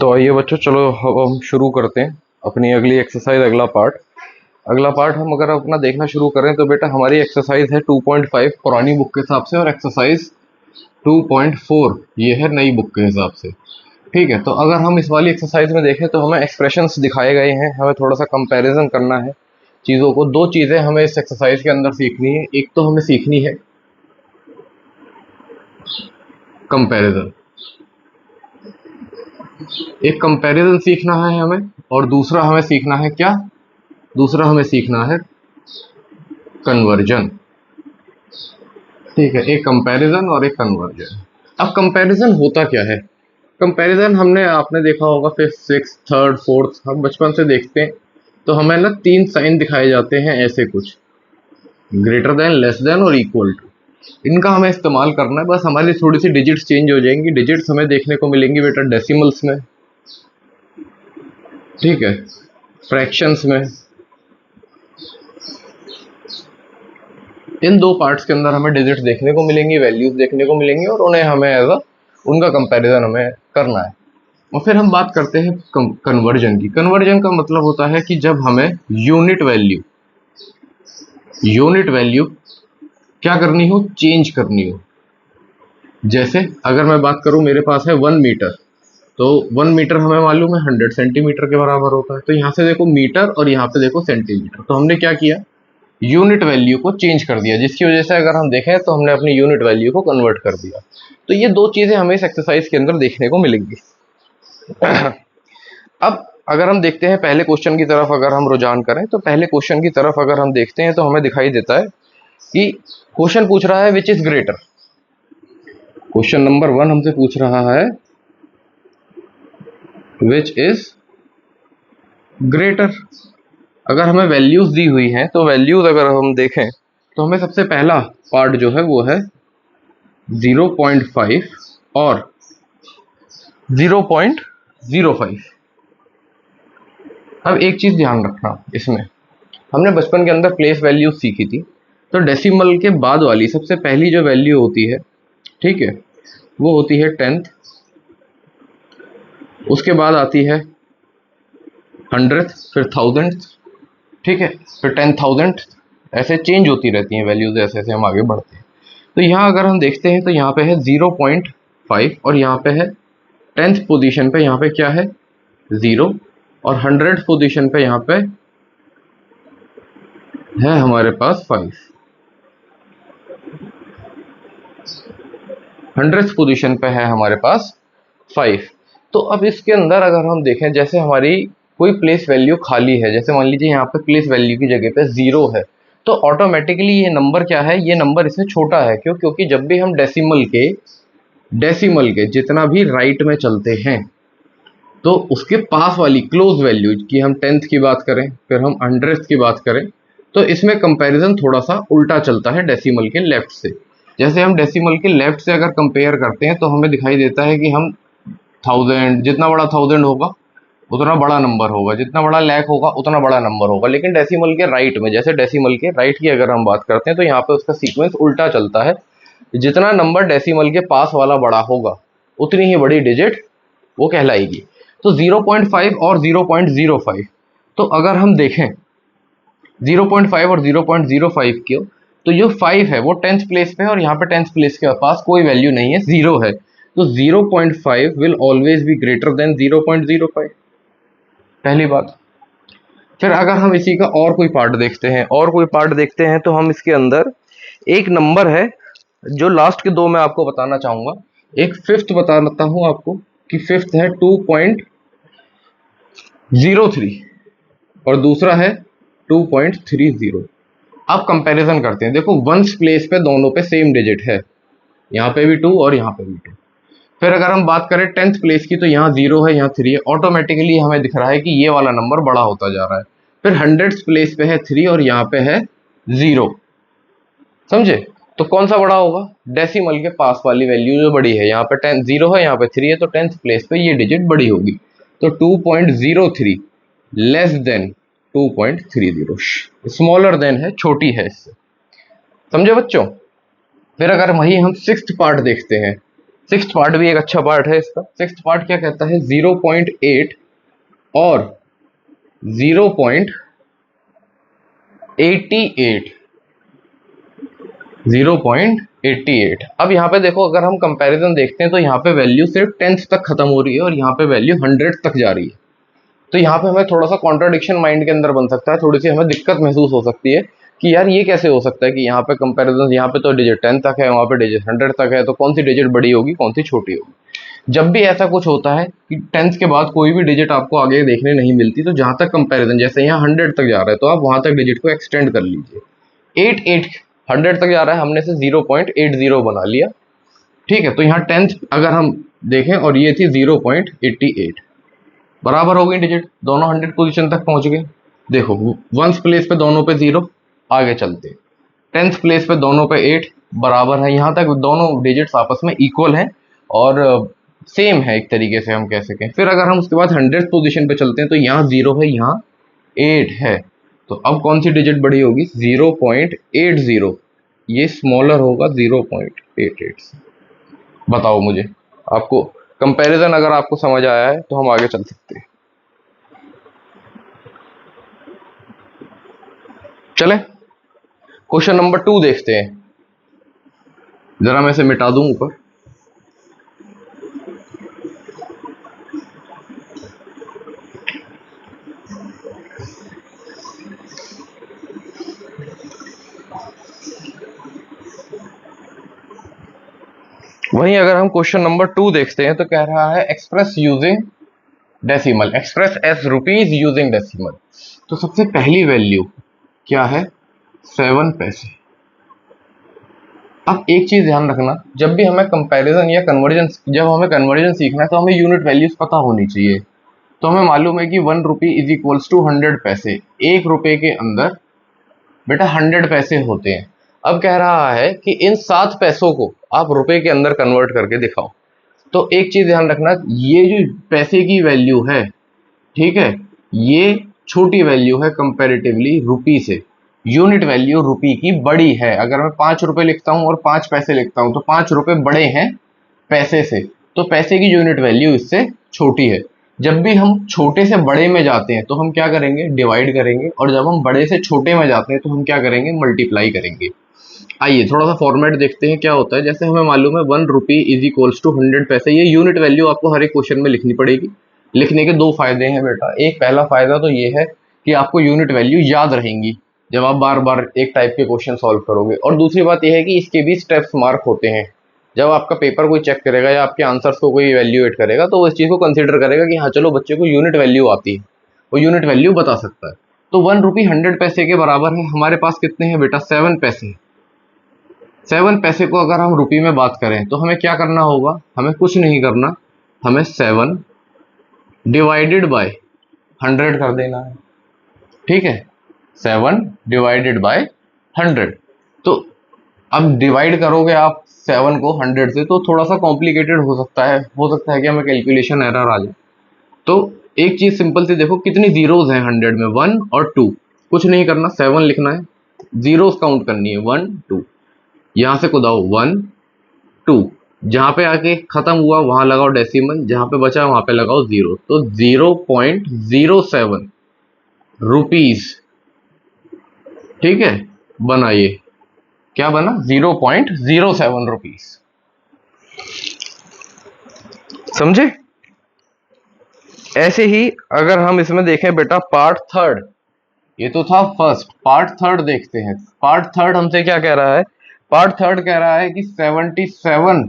तो आइए बच्चों, चलो हम शुरू करते हैं अपनी अगली एक्सरसाइज, अगला पार्ट हम अगर अपना देखना शुरू करें तो बेटा हमारी एक्सरसाइज है 2.5 पुरानी बुक के हिसाब से, और एक्सरसाइज 2.4 ये है नई बुक के हिसाब से। ठीक है, तो अगर हम इस वाली एक्सरसाइज में देखें तो हमें एक्सप्रेशंस दिखाए गए हैं, हमें थोड़ा सा कंपैरिजन करना है चीज़ों को। दो चीज़ें हमें इस एक्सरसाइज के अंदर सीखनी है। एक तो हमें सीखनी है कंपैरिजन, एक कंपैरिजन सीखना है हमें, और दूसरा हमें सीखना है क्या? दूसरा हमें सीखना है कन्वर्जन। ठीक है, एक कंपैरिजन और एक कन्वर्जन। अब कंपैरिजन होता क्या है? कंपैरिजन आपने देखा होगा फिफ्थ, सिक्स, थर्ड, फोर्थ, हम बचपन से देखते हैं। तो हमें ना तीन साइन दिखाए जाते हैं ऐसे कुछ, ग्रेटर देन, लेस देन और इक्वल टू। इनका हमें इस्तेमाल करना है। बस हमारी थोड़ी सी डिजिट्स चेंज हो जाएंगी। डिजिट्स हमें देखने को मिलेंगी बेटा डेसिमल्स में, ठीक है, फ्रैक्शंस में। इन दो पार्ट्स के अंदर हमें डिजिट्स देखने को मिलेंगी, वैल्यूज देखने को मिलेंगी, और उन्हें हमें उनका कंपैरिजन हमें करना है। और फिर हम बात करते हैं कन्वर्जन की। कन्वर्जन का मतलब होता है कि जब हमें यूनिट वैल्यू क्या करनी हो, चेंज करनी हो। जैसे अगर मैं बात करूं, मेरे पास है 1 मीटर, तो 1 मीटर हमें मालूम है 100 सेंटीमीटर के बराबर होता है। तो यहाँ से देखो मीटर और यहाँ पे देखो सेंटीमीटर, तो हमने क्या किया, यूनिट वैल्यू को चेंज कर दिया, जिसकी वजह से अगर हम देखें तो हमने अपनी यूनिट वैल्यू को कन्वर्ट कर दिया। तो ये दो चीजें हमें इस एक्सरसाइज के अंदर देखने को मिलेंगी। अब अगर हम देखते हैं पहले क्वेश्चन की तरफ, अगर हम रुझान करें तो पहले क्वेश्चन की तरफ अगर हम देखते हैं तो हमें दिखाई देता है कि क्वेश्चन पूछ रहा है which is greater. Question number 1 हमसे पूछ रहा है विच इज ग्रेटर। अगर हमें वैल्यूज दी हुई हैं तो वैल्यूज अगर हम देखें तो हमें सबसे पहला पार्ट जो है वो है 0.5 और 0.05। अब एक चीज ध्यान रखना, इसमें हमने बचपन के अंदर प्लेस वैल्यू सीखी थी। तो डेसिमल के बाद वाली सबसे पहली जो वैल्यू होती है, ठीक है, वो होती है 10th। उसके बाद आती है 100th, फिर 1000th, ठीक है, फिर 10,000th। ऐसे चेंज होती रहती हैं वैल्यूज जैसे जैसे हम आगे बढ़ते हैं। तो यहाँ अगर हम देखते हैं तो यहाँ पे है 0.5, और यहाँ पे है 10th पोजीशन पे यहाँ पे क्या है 0, और 100th पोजीशन पे यहाँ पे है हमारे पास 5। 100th पोजीशन पे है हमारे पास 5। तो अब इसके अंदर अगर हम देखें, जैसे हमारी कोई प्लेस वैल्यू खाली है, जैसे मान लीजिए यहाँ पे प्लेस वैल्यू की जगह पे 0 है, तो ऑटोमेटिकली ये नंबर क्या है, ये नंबर इससे छोटा है। क्यों? क्योंकि जब भी हम डेसिमल के जितना भी राइट में चलते हैं तो उसके पास वाली क्लोज वैल्यू की हम 10th की बात करें, फिर हम 100th की बात करें, तो इसमें कंपैरिजन थोड़ा सा उल्टा चलता है डेसिमल के लेफ्ट से। जैसे हम डेसिमल के लेफ्ट से अगर कंपेयर करते हैं तो हमें दिखाई देता है कि हम 1000, जितना बड़ा 1000 होगा उतना बड़ा नंबर होगा, जितना बड़ा लाख होगा उतना बड़ा नंबर होगा। लेकिन डेसिमल के राइट में, जैसे डेसिमल के राइट की अगर हम बात करते हैं तो यहाँ पे उसका सीक्वेंस उल्टा चलता है। जितना नंबर डेसिमल के पास वाला बड़ा होगा उतनी ही बड़ी डिजिट वो कहलाएगी। तो 0.5 और 0.05, तो अगर हम देखें 0.5 और 0.05 क्यों, तो जो 5 है वो 10th प्लेस पे है, और यहाँ पे 10th प्लेस के पास कोई वैल्यू नहीं है, 0 है। तो 0.5 will always be greater than 0.05, पहली बात। फिर अगर हम इसी का और कोई पार्ट देखते हैं तो हम इसके अंदर एक नंबर है जो लास्ट के दो मैं आपको बताना चाहूंगा। एक फिफ्थ बताता हूं आपको कि फिफ्थ है 2.03 और दूसरा है 2.30। अब कंपैरिजन करते हैं। देखो वंस प्लेस पे दोनों पे सेम डिजिट है, यहाँ पे भी 2 और यहाँ पे भी 2। फिर अगर हम बात करें 10th प्लेस की, तो यहाँ 0 है, यहाँ 3 है। ऑटोमेटिकली हमें दिख रहा है कि ये वाला नंबर बड़ा होता जा रहा है। फिर 100th प्लेस पे है 3 और यहाँ पे है 0, समझे? तो कौन सा बड़ा होगा? डेसिमल के पास वाली वैल्यू जो बड़ी है। यहाँ पे 0 है, यहाँ पे 3 है, तो 10th प्लेस पे ये डिजिट बड़ी होगी। तो 2.03 लेस देन 2.30, स्मॉलर देन है, छोटी है इससे, समझे बच्चों? फिर अगर वही हम सिक्स्थ पार्ट देखते हैं, सिक्स्थ पार्ट भी एक अच्छा पार्ट है इसका। सिक्स्थ पार्ट क्या कहता है, 0.8 और 0.88, 0.88। अब यहाँ पे देखो, अगर हम कंपैरिजन देखते हैं तो यहाँ पे वैल्यू सिर्फ टेंथ तक खत्म हो रही है और यहाँ पे वैल्यू 100 तक जा रही है। तो यहाँ पे हमें थोड़ा सा कॉन्ट्राडिक्शन माइंड के अंदर बन सकता है, थोड़ी सी हमें दिक्कत महसूस हो सकती है कि यार ये कैसे हो सकता है कि यहाँ पे कंपैरिजन, यहाँ पे तो डिजिट 10 तक है, वहाँ पे डिजिट 100 तक है, तो कौन सी डिजिट बड़ी होगी कौन सी छोटी होगी। जब भी ऐसा कुछ होता है कि 10th के बाद कोई भी डिजिट आपको आगे देखने नहीं मिलती, तो जहां तक कंपैरिजन, जैसे यहाँ 100 तक जा रहा है तो आप वहां तक डिजिट को एक्सटेंड कर लीजिए। 8 100 तक जा रहा है, हमने से 0.80 बना लिया, ठीक है। तो यहाँ 10th अगर हम देखें और ये थी 0.88, बराबर हो गई डिजिट, दोनों 100 पोजीशन तक पहुंच गए। देखो वंस प्लेस पे दोनों पे 0, आगे चलते 10th प्लेस पे दोनों पे 8, बराबर है, यहाँ तक दोनों डिजिट्स आपस में इक्वल हैं और सेम है एक तरीके से हम कह सकें। फिर अगर हम उसके बाद 100th पोजीशन पे चलते हैं तो यहाँ 0 है, यहाँ 8 है, तो अब कौन सी डिजिट बड़ी होगी, 0.80, ये स्मॉलर होगा 0.88 से। बताओ मुझे, आपको कंपैरिजन अगर आपको समझ आया है तो हम आगे चल सकते हैं। चले क्वेश्चन नंबर 2 देखते हैं, जरा मैं इसे मिटा दूं ऊपर। वहीं अगर हम क्वेश्चन नंबर 2 देखते हैं तो कह रहा है express using decimal, express S rupees using decimal. तो सबसे पहली वैल्यू क्या है, 7 पैसे। अब एक चीज ध्यान रखना, जब भी हमें कंपैरिजन या कन्वर्जन, जब हमें कन्वर्जन सीखना है तो हमें यूनिट वैल्यूज पता होनी चाहिए। तो हमें मालूम है कि 1 रुपी इज इक्वल्स टू 100 पैसे, 1 रुपए के अंदर बेटा 100 पैसे होते हैं। अब कह रहा है कि इन 7 पैसों को आप रुपए के अंदर कन्वर्ट करके दिखाओ। तो एक चीज ध्यान रखना, ये जो पैसे की वैल्यू है, ठीक है, ये छोटी वैल्यू है कंपैरेटिवली रुपी से। यूनिट वैल्यू रुपी की बड़ी है। अगर मैं 5 रुपए लिखता हूं और 5 पैसे लिखता हूं तो 5 रुपए बड़े हैं पैसे से, तो पैसे की यूनिट वैल्यू इससे छोटी है। जब भी हम छोटे से बड़े में जाते हैं तो हम क्या करेंगे, डिवाइड करेंगे, और जब हम बड़े से छोटे में जाते हैं तो हम क्या करेंगे, मल्टीप्लाई करेंगे। आइए थोड़ा सा फॉर्मेट देखते हैं क्या होता है। जैसे हमें मालूम है 1 रुपी इज इक्वल्स टू 100 पैसे, ये यूनिट वैल्यू आपको हर एक क्वेश्चन में लिखनी पड़ेगी। लिखने के 2 फायदे हैं बेटा। एक पहला फायदा तो ये है कि आपको यूनिट वैल्यू याद रहेंगी जब आप बार बार एक टाइप के क्वेश्चन सॉल्व करोगे, और दूसरी बात यह है कि इसके भी स्टेप्स मार्क होते हैं। जब आपका पेपर कोई चेक करेगा या आपके आंसर्स को कोई इवैल्यूएट करेगा तो वो इस चीज़ को कंसिडर करेगा कि हाँ चलो बच्चे को यूनिट वैल्यू आती है, वो यूनिट वैल्यू बता सकता है। तो 1 रुपी 100 पैसे के बराबर है। हमारे पास कितने हैं बेटा, 7 पैसे। 7 पैसे को अगर हम रुपी में बात करें तो हमें क्या करना होगा, हमें कुछ नहीं करना, हमें 7 डिवाइडेड बाय 100 कर देना है, ठीक है, 7 डिवाइडेड बाय 100। तो अब डिवाइड करोगे आप 7 को 100 से तो थोड़ा सा कॉम्प्लिकेटेड हो सकता है कि हमें कैलकुलेशन एरर आ जाए। तो एक चीज सिंपल सी देखो, कितनी जीरोज हैं 100 में, 1 और 2। कुछ नहीं करना, 7 लिखना है, जीरोस काउंट करनी है, 1 2, यहां से कुदाओ 1 2, जहां पे आके खत्म हुआ वहां लगाओ डेसिमल, जहां पे बचा वहां पे लगाओ 0। तो 0.07 रुपीज, ठीक है, बना ये, क्या बना, 0.07 रुपीज। समझे। ऐसे ही अगर हम इसमें देखें बेटा पार्ट थर्ड, ये तो था फर्स्ट, पार्ट थर्ड देखते हैं। पार्ट थर्ड हमसे क्या कह रहा है, पार्ट थर्ड कह रहा है कि 77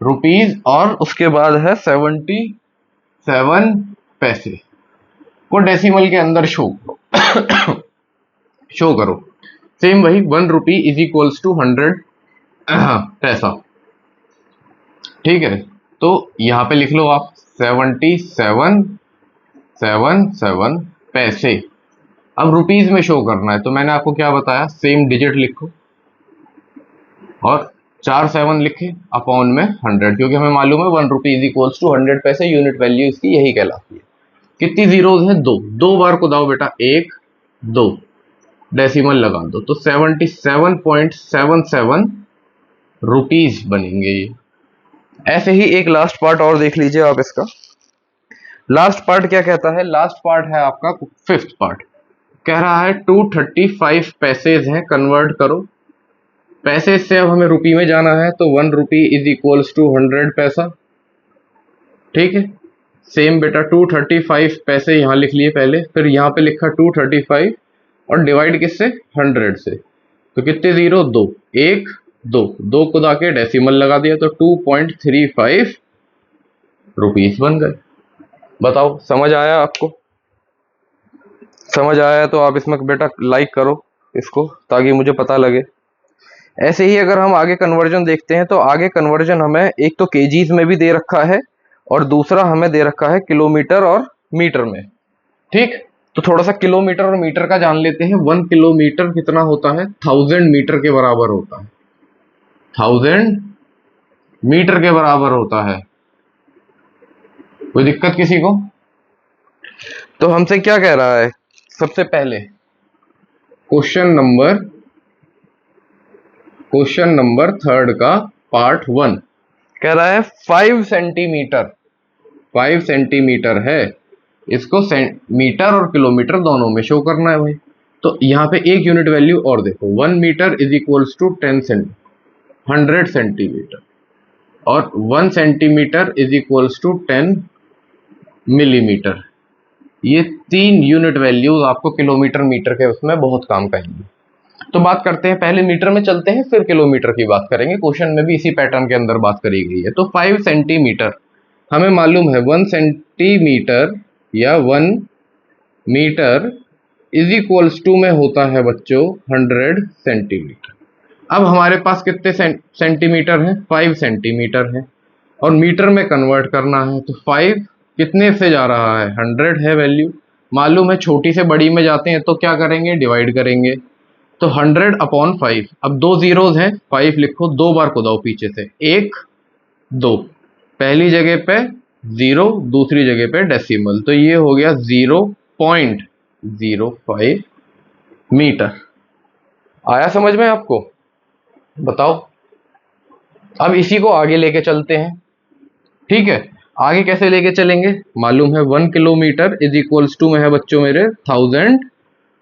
रुपीज और उसके बाद है 77 पैसे को डेसिमल के अंदर शो शो करो। सेम वही 1 रुपी इज इक्वल्स टू 100 पैसा, ठीक है। तो यहां पे लिख लो आप 77 पैसे। अब रुपीज में शो करना है तो मैंने आपको क्या बताया, सेम डिजिट लिखो और 4 7 लिखे अपॉन में 100, क्योंकि हमें मालूम है 1 रुपी इज इक्वल्स टू 100 पैसे, यूनिट वैल्यू इसकी यही कहलाती है। कितनी जीरोज है, 2, 2 बार को दाओ बेटा, 1 2, डेसिमल लगा दो तो 77.77 रुपीज बनेंगे ये, ऐसे ही एक लास्ट पार्ट और देख लीजिए आप इसका। लास्ट पार्ट क्या कहता है? लास्ट पार्ट है आपका फिफ्थ पार्ट, कह रहा है 235 पैसेज हैं, कन्वर्ट करो। पैसे से अब हमें रुपये में जाना है, तो 1 रुपी इज इक्वल्स टू 100 पैसा। ठीक है, सेम बेटा 235 पैसे यहाँ लिख लिए पहले, फिर यहाँ पे लिखा 235 और डिवाइड किससे? 100 से। तो कितने जीरो? 2, 1 2 2 खुदा के डेसिमल लगा दिया, तो 2.35 रुपीस बन गए। बताओ, समझ आया आपको? समझ आया तो आप इसमें बेटा लाइक करो इसको, ताकि मुझे पता लगे। ऐसे ही अगर हम आगे कन्वर्जन देखते हैं, तो आगे कन्वर्जन हमें एक तो केजीज में भी दे रखा है और दूसरा हमें दे रखा है किलोमीटर और मीटर में। ठीक, तो थोड़ा सा किलोमीटर और मीटर का जान लेते हैं। 1 किलोमीटर कितना होता है? 1000 मीटर के बराबर होता है। 1000 मीटर के बराबर होता है। कोई दिक्कत किसी को? तो हमसे क्या कह रहा है? सबसे पहले क्वेश्चन नंबर थर्ड का पार्ट 1 कह रहा है 5 सेंटीमीटर। 5 सेंटीमीटर है, इसको मीटर और किलोमीटर दोनों में शो करना है भाई। तो यहाँ पे एक यूनिट वैल्यू और देखो, 1 metre is equals to 100 centimetre और 1 centimetre is equals to 10 millimetre. ये 3 यूनिट वैल्यूज आपको किलोमीटर मीटर के उसमें बहुत काम करेंगे। तो बात करते हैं, पहले मीटर में चलते हैं, फिर किलोमीटर की बात करेंगे। क्वेश्चन में भी इसी पैटर्न के अंदर बात करी गई है। तो 5 सेंटीमीटर हमें मालूम है, 1 सेंटीमीटर या 1 मीटर इज इक्वल्स टू में होता है बच्चों 100 सेंटीमीटर। अब हमारे पास कितने सेंटीमीटर हैं? 5 सेंटीमीटर है और मीटर में कन्वर्ट करना है। तो 5 कितने से जा रहा है? 100 है वैल्यू, मालूम है। छोटी से बड़ी में जाते हैं तो क्या करेंगे? डिवाइड करेंगे। तो 100 अपॉन 5, अब 2 जीरोज हैं, 5 लिखो, 2 बार को दो पीछे से, 1 2, पहली जगह पे 0, दूसरी जगह पे डेसिमल, तो ये हो गया 0.05 मीटर। आया समझ में आपको? बताओ। अब इसी को आगे लेके चलते हैं। ठीक है, आगे कैसे लेके चलेंगे? मालूम है 1 किलोमीटर इज इक्वल्स टू में है बच्चों मेरे 1000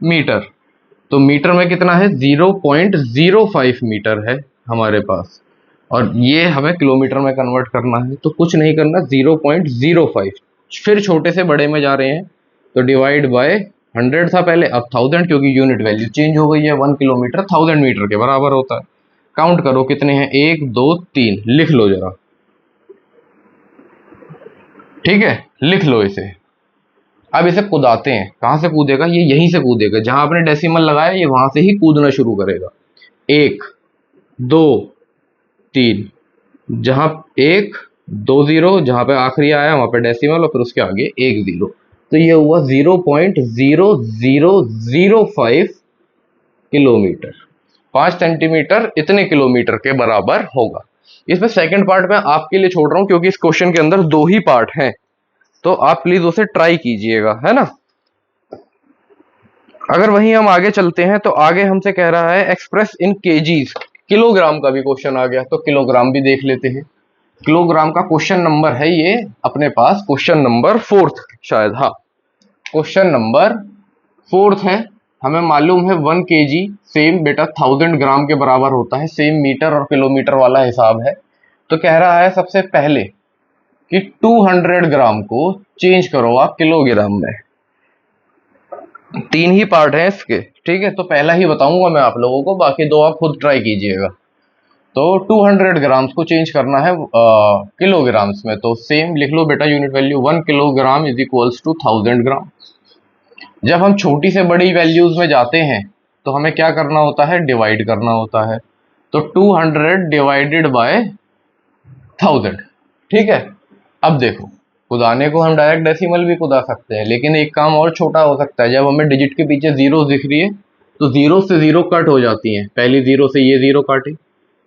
मीटर। तो मीटर में कितना है? 0.05 मीटर है हमारे पास, और ये हमें किलोमीटर में कन्वर्ट करना है। तो कुछ नहीं करना, 0.05, फिर छोटे से बड़े में जा रहे हैं तो डिवाइड बाय 100 था पहले, अब 1000, क्योंकि यूनिट वैल्यू चेंज हो गई है। 1 किलोमीटर 1000 मीटर के बराबर होता है। काउंट करो कितने हैं, 1 2 3, लिख लो जरा। ठीक है, लिख लो इसे। अब इसे कूदाते हैं। कहां से कूदेगा? ये यहीं से कूदेगा, जहां आपने डेसिमल लगाया ये वहां से ही कूदना शुरू करेगा। 1 2 3, जहां 1 2 0, जहां पे आखिरी आया वहां पे डेसिमल और फिर उसके आगे 1 0। तो ये हुआ 0.0005 किलोमीटर। 5 सेंटीमीटर इतने किलोमीटर के बराबर होगा। इसमें सेकंड पार्ट मैं आपके लिए छोड़ रहा हूं, क्योंकि इस क्वेश्चन के अंदर 2 ही पार्ट हैं, तो आप प्लीज उसे ट्राई कीजिएगा, है ना। अगर वहीं हम आगे चलते हैं, तो आगे हमसे कह रहा है एक्सप्रेस इन केजीज। किलोग्राम का भी क्वेश्चन आ गया, तो किलोग्राम भी देख लेते हैं। किलोग्राम का क्वेश्चन नंबर है ये अपने पास, क्वेश्चन नंबर 4 शायद, हाँ क्वेश्चन नंबर 4 है। हमें मालूम है 1 केजी सेम बेटा 1000 ग्राम के बराबर होता है। सेम मीटर और किलोमीटर वाला हिसाब है। तो कह रहा है सबसे पहले कि 200 ग्राम को चेंज करो आप किलोग्राम में। 3 ही पार्ट है इसके, ठीक है। तो पहला ही बताऊंगा मैं आप लोगों को, बाकी 2 आप खुद ट्राई कीजिएगा। तो 200 ग्राम्स को चेंज करना है किलोग्राम्स में, तो सेम लिख लो बेटा unit value, 1 kilogram is equals to 1000 gram. जब हम छोटी से बड़ी वैल्यूज में जाते हैं तो हमें क्या करना होता है? डिवाइड करना होता है। तो 200 डिवाइडेड बाय 1000, ठीक है। अब देखो, कुदाने को हम डायरेक्ट डेसिमल भी कुदा सकते हैं, लेकिन एक काम और छोटा हो सकता है। जब हमें डिजिट के पीछे जीरो दिख रही है तो जीरो से जीरो कट हो जाती हैं। पहली जीरो से ये जीरो काटी,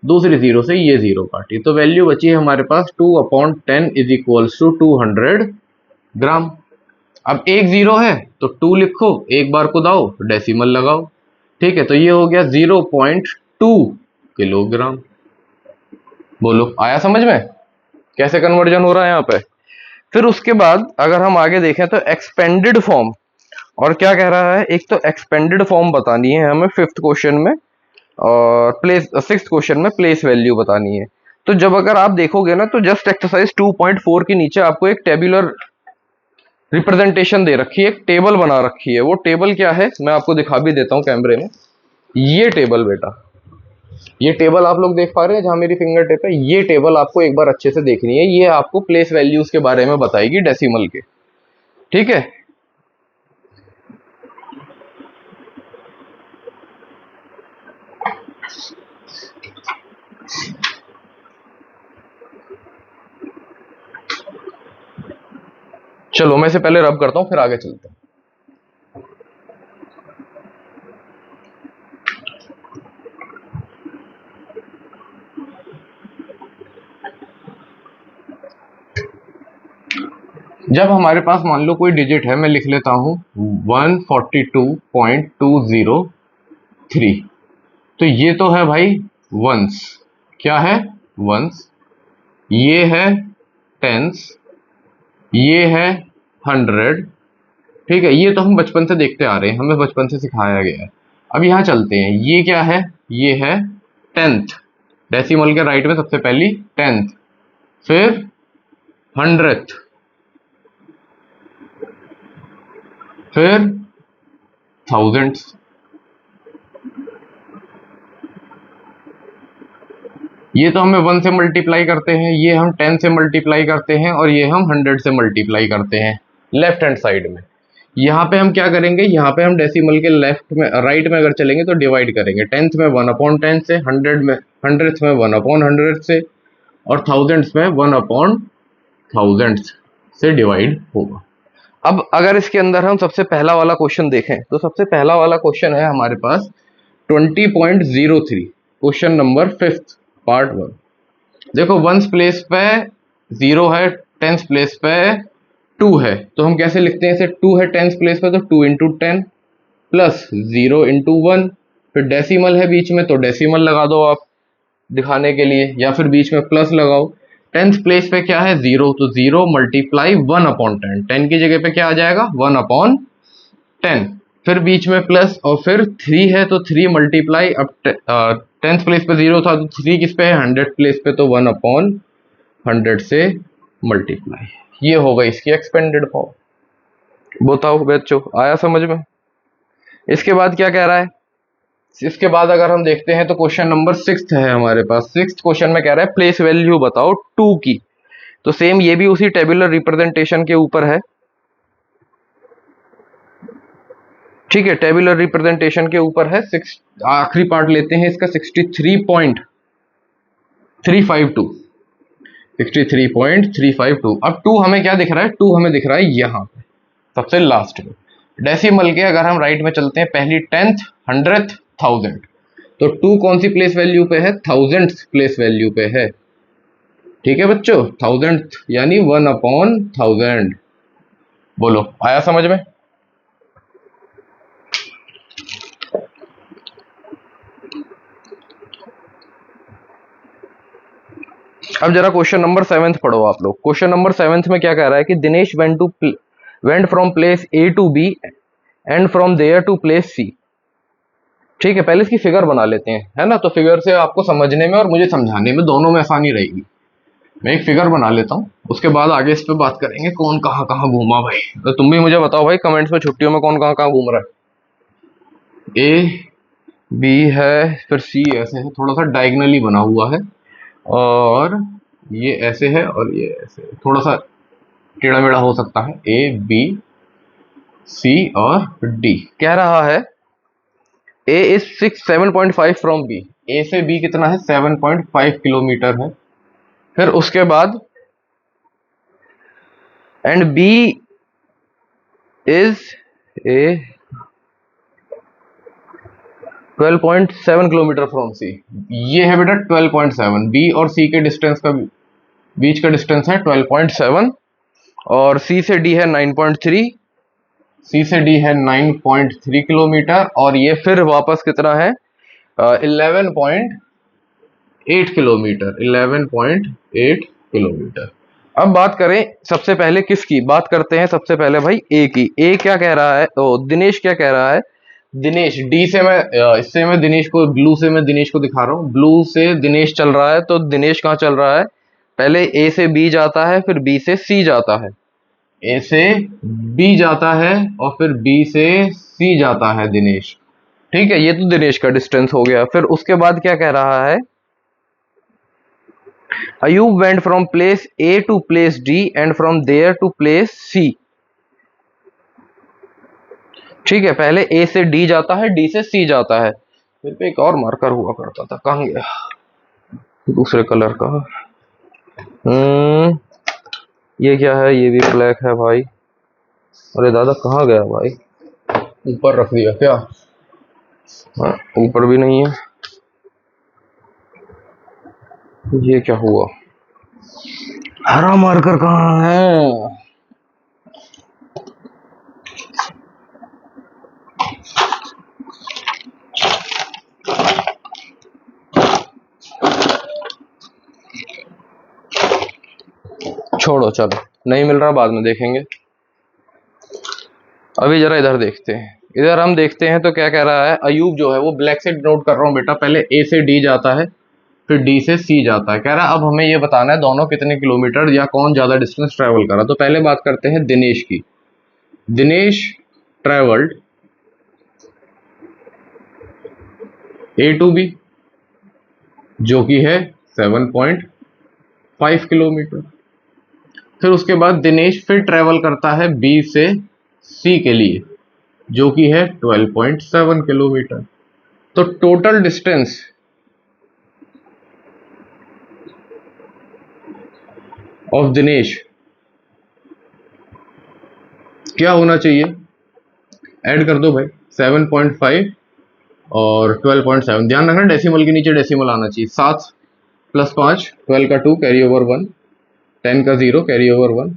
दूसरी जीरो से ये जीरो काटी, तो वैल्यू बची है हमारे पास 2/10 इज इक्वल्स टू 200 ग्राम। अब एक जीरो है तो 2 लिखो, एक बार कुदाओ, डेसिमल लगाओ, ठीक है। तो ये हो गया 0.2 किलोग्राम। बोलो, आया समझ में? कैसे कन्वर्जन हो रहा है यहाँ पे। फिर उसके बाद अगर हम आगे देखें तो एक्सपेंडेड फॉर्म, और क्या कह रहा है, एक तो एक्सपेंडेड फॉर्म बतानी है हमें फिफ्थ क्वेश्चन में, और प्लेस सिक्स्थ क्वेश्चन में प्लेस वैल्यू बतानी है। तो जब अगर आप देखोगे ना तो जस्ट एक्सरसाइज 2.4 के नीचे आपको एक टेबुलर रिप्रेजेंटेशन दे रखी है, एक टेबल बना रखी है। वो टेबल क्या है मैं आपको दिखा भी देता हूँ कैमरे में। ये टेबल बेटा, ये टेबल आप लोग देख पा रहे हैं जहां मेरी फिंगर टिप है, ये टेबल आपको एक बार अच्छे से देखनी है। ये आपको प्लेस वैल्यूज के बारे में बताएगी डेसिमल के, ठीक है। चलो मैं इसे पहले रब करता हूं फिर आगे चलते हैं। जब हमारे पास मान लो कोई डिजिट है, मैं लिख लेता हूं 142.203, तो ये तो है भाई वंस, क्या है वंस, ये है टेंस, ये है 100, ठीक है। ये तो हम बचपन से देखते आ रहे हैं, हमें बचपन से सिखाया गया है। अब यहां चलते हैं, ये क्या है, ये है टेंथ, डेसिमल के राइट में सबसे पहली टेंथ, फिर 100th, फिर 1000th, ये तो हमें 1 से मल्टीप्लाई करते हैं, ये हम 10 से मल्टीप्लाई करते हैं, और ये हम 100 से मल्टीप्लाई करते हैं लेफ्ट हैंड साइड में। यहाँ पे हम क्या करेंगे, यहाँ पे हम डेसिमल के लेफ्ट में राइट में अगर चलेंगे तो डिवाइड करेंगे। 10th में 1/10 से, 100th में 1/100 से, और 1000th में 1/1000 से डिवाइड होगा। अब अगर इसके अंदर हम सबसे पहला वाला क्वेश्चन देखें तो सबसे पहला वाला क्वेश्चन है हमारे पास 20.03, क्वेश्चन नंबर 5th पार्ट 1। देखो वंस प्लेस पे 0 है, टेंस प्लेस पे 2 है, तो हम कैसे लिखते हैं इसे, 2 है टेंस प्लेस पे तो 2 इंटू 10 प्लस 0 इंटू 1, फिर डेसिमल है बीच में तो डेसिमल लगा दो आप दिखाने के लिए, या फिर बीच में प्लस लगाओ। टेंथ प्लेस पे क्या है 0, तो 0 मल्टीप्लाई 1/10, 10 की जगह पे क्या आ जाएगा 1/10, फिर बीच में प्लस, और फिर 3 है तो 3 मल्टीप्लाई, अब 10th प्लेस पे 0 था तो 3 किस पे है 100 प्लेस पे, तो 1/100 से मल्टीप्लाई। ये होगा इसकी एक्सपेंडेड फॉर्म। बताओ बच्चों आया समझ में। इसके बाद क्या कह रहा है, इसके बाद अगर हम देखते हैं तो क्वेश्चन नंबर 6 है हमारे पास। 6th क्वेश्चन में कह रहा है प्लेस वैल्यू बताओ 2 की, तो सेम ये भी उसी टेबुलर रिप्रेजेंटेशन के ऊपर है, ठीक है, टेबुलर रिप्रेजेंटेशन के ऊपर है। आखिरी पार्ट लेते हैं इसका 63.352, 63.352। अब 2 हमें क्या दिख रहा है, 2 हमें दिख रहा है यहाँ पे सबसे लास्ट में। डेसिमल के अगर हम राइट में चलते हैं, पहली 10th, 100th, 1000, तो 2 कौन सी प्लेस वैल्यू पे है, 1000th प्लेस वैल्यू पे है, ठीक है बच्चों, 1000th यानी 1/1000। बोलो आया समझ में। अब जरा क्वेश्चन नंबर 7th पढ़ो आप लोग। क्वेश्चन नंबर 7th में क्या कह रहा है कि Dinesh went from place A to B and from there to place C, ठीक है। पहले इसकी फिगर बना लेते हैं, है ना, तो फिगर से आपको समझने में और मुझे समझाने में दोनों में आसानी रहेगी। मैं एक फिगर बना लेता हूँ, उसके बाद आगे इस पे बात करेंगे कौन कहाँ कहाँ घूमा भाई। तो तुम भी मुझे बताओ भाई कमेंट्स में छुट्टियों में कौन कहाँ कहाँ घूम रहा है। ए बी है, फिर सी ऐसे है, थोड़ा सा डायगनली बना हुआ है, और ये ऐसे है और ये ऐसे है, थोड़ा सा टेढ़ा मेढ़ा हो सकता है। ए बी सी और डी कह रहा है ए इज 7.5 फ्रॉम बी, ए से बी कितना है 7.5 किलोमीटर है। फिर उसके बाद and B is A 12.7 kilometre from C, ये है बेटा 12.7, बी और सी के डिस्टेंस का बीच का डिस्टेंस है 12.7, और सी से डी है 9.3, सी से डी है 9.3 किलोमीटर, और ये फिर वापस कितना है 11.8 किलोमीटर, 11.8 किलोमीटर। अब बात करें सबसे पहले किसकी बात करते हैं, सबसे पहले भाई ए की। ए क्या कह रहा है, तो दिनेश क्या कह रहा है, दिनेश डी से मैं इससे मैं दिनेश को ब्लू से मैं दिनेश को दिखा रहा हूँ, ब्लू से दिनेश चल रहा है। तो दिनेश कहाँ चल रहा है, पहले ए से बी जाता है, फिर बी से सी जाता है, ए से बी जाता है और फिर बी से सी जाता है दिनेश। ठीक है, ये तो दिनेश का डिस्टेंस हो गया। फिर उसके बाद क्या कह रहा है, Ayub went from place A to place D and from there to place C. ठीक है, पहले ए से डी जाता है, डी से सी जाता है। मेरे पे एक और मार्कर हुआ करता था, कहाँ गया, दूसरे कलर का। ये क्या है, ये भी ब्लैक है भाई। अरे दादा कहाँ गया भाई, ऊपर रख दिया क्या, हाँ, ऊपर भी नहीं है। ये क्या हुआ, हरा मार्कर कहाँ है। छोड़ो, चलो नहीं मिल रहा, बाद में देखेंगे। अभी जरा इधर देखते हैं, इधर हम देखते हैं तो क्या कह रहा है, अयूब जो है वो ब्लैक से नोट कर रहा हूँ बेटा, पहले ए से डी जाता है, फिर डी से सी जाता है। कह रहा है अब हमें ये बताना है दोनों कितने किलोमीटर या कौन ज्यादा डिस्टेंस ट्रेवल करा। तो पहले बात करते हैं दिनेश की। Dinesh travelled A to B, जो कि है 7.5 किलोमीटर। फिर उसके बाद दिनेश फिर ट्रेवल करता है बी से सी के लिए, जो कि है 12.7 किलोमीटर। तो टोटल डिस्टेंस ऑफ दिनेश क्या होना चाहिए, ऐड कर दो भाई, 7.5 और 12.7। ध्यान रखना डेसिमल के नीचे डेसिमल आना चाहिए। 7 + 5 12 का 2 कैरी ओवर 1, 10 का 0 कैरी ओवर 1,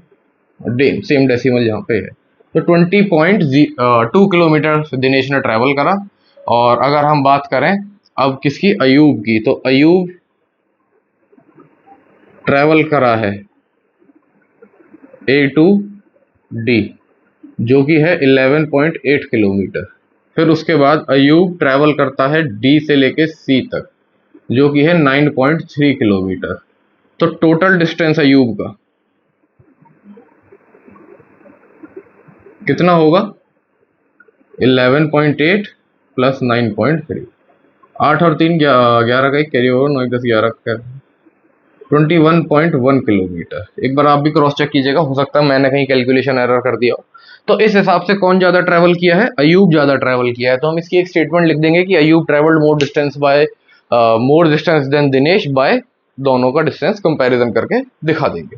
सेम डेसिमल यहाँ पे है। तो 20.2 किलोमीटर दिनेश ने ट्रैवल करा। और अगर हम बात करें अब किसकी, अयूब की, तो अयूब ट्रैवल करा है ए टू डी, जो कि है 11.8 किलोमीटर। फिर उसके बाद अयूब ट्रैवल करता है डी से लेके सी तक, जो कि है 9.3 किलोमीटर। तो टोटल डिस्टेंस अयूब का कितना होगा, 11.8 + 9.3, 8 और 3 11 का एक कैरी ओवर, 9 10 11 का 21.1 किलोमीटर। एक बार आप भी क्रॉस चेक कीजिएगा, हो सकता है मैंने कहीं कैलकुलेशन एरर कर दिया हो। तो इस हिसाब से कौन ज्यादा ट्रैवल किया है, अयूब ज्यादा ट्रैवल किया है। तो हम इसकी एक स्टेटमेंट लिख देंगे कि Ayub travelled more distance than Dinesh by, दोनों का डिस्टेंस कंपैरिजन करके दिखा देंगे।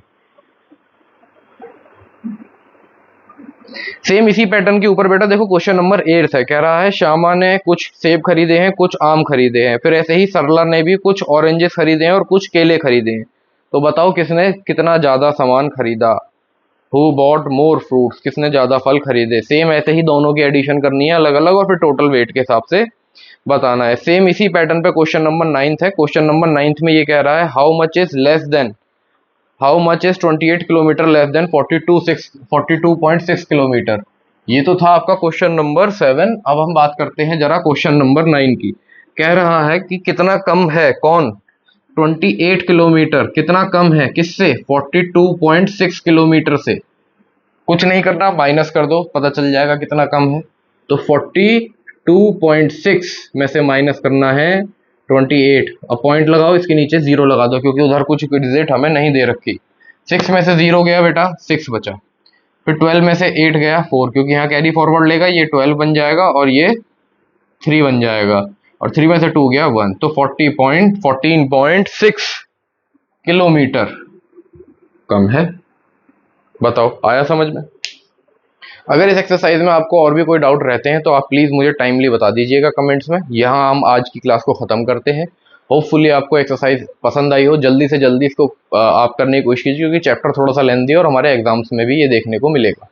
सेम इसी पैटर्न के ऊपर बेटा देखो क्वेश्चन नंबर 8 है, कह रहा है श्यामा ने कुछ सेब खरीदे हैं, कुछ आम खरीदे हैं, फिर ऐसे ही सरला ने भी कुछ ऑरेंजेस खरीदे हैं और कुछ केले खरीदे हैं। तो बताओ किसने कितना ज्यादा सामान खरीदा, हु बॉट मोर फ्रूट्स, किसने ज्यादा फल खरीदे। सेम ऐसे ही दोनों की एडिशन करनी है अलग अलग और फिर टोटल वेट के हिसाब से बताना है। सेम इसी पैटर्न पे क्वेश्चन नंबर 9 है। क्वेश्चन नंबर 9 में ये कह रहा है how much is 28 kilometre less than 42.6 kilometre. ये तो था आपका क्वेश्चन नंबर 7। अब हम बात करते हैं जरा क्वेश्चन नंबर 9 की। कह रहा है कि कितना कम है, कौन, 28 किलोमीटर कितना कम है किससे, 42.6 किलोमीटर से। कुछ नहीं करना, माइनस कर दो, पता चल जाएगा कितना कम है। तो 42.6 में से माइनस करना है 28, अब पॉइंट लगाओ, इसके नीचे 0 लगा दो क्योंकि उधर कुछ डिजिट हमें नहीं दे रखी। 6 में से 0 गया बेटा, 6 बचा। फिर 12 में से 8 गया, 4, क्योंकि यहाँ कैरी फॉरवर्ड लेगा, ये 12 बन जाएगा और ये 3 बन जाएगा, और 3 में से 2 गया 1। तो 14.6 किलोमीटर कम है। बताओ आया समझ में। अगर इस एक्सरसाइज में आपको और भी कोई डाउट रहते हैं तो आप प्लीज़ मुझे टाइमली बता दीजिएगा कमेंट्स में। यहाँ हम आज की क्लास को ख़त्म करते हैं। होपफुली आपको एक्सरसाइज पसंद आई हो, जल्दी से जल्दी इसको आप करने की कोशिश कीजिए क्योंकि चैप्टर थोड़ा सा लेंथी है और हमारे एग्जाम्स में भी ये देखने को मिलेगा।